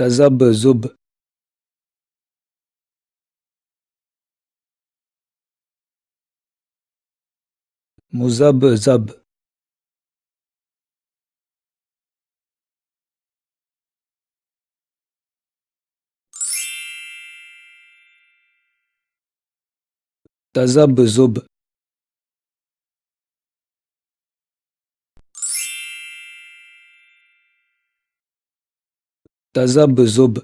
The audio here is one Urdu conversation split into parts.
تذبذب مذبذب تذبذب تذبذب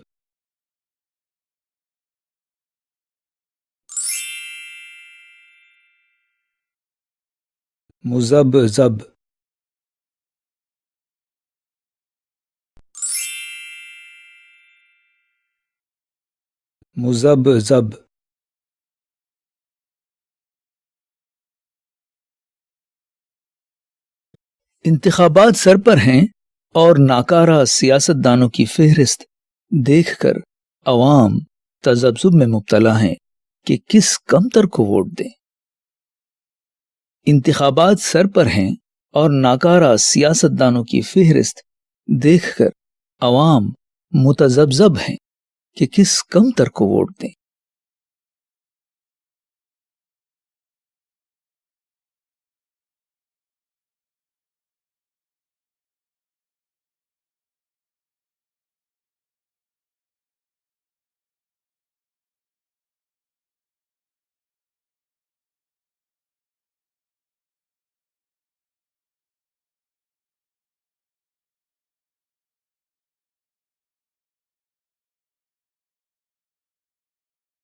مذبذب مذبذب انتخابات سر پر ہیں اور ناکارہ سیاست دانوں کی فہرست دیکھ کر عوام تذبذب میں مبتلا ہیں کہ کس کمتر کو ووٹ دیں۔ انتخابات سر پر ہیں اور ناکارہ سیاست دانوں کی فہرست دیکھ کر عوام متذبذب ہیں کہ کس کمتر کو ووٹ دیں۔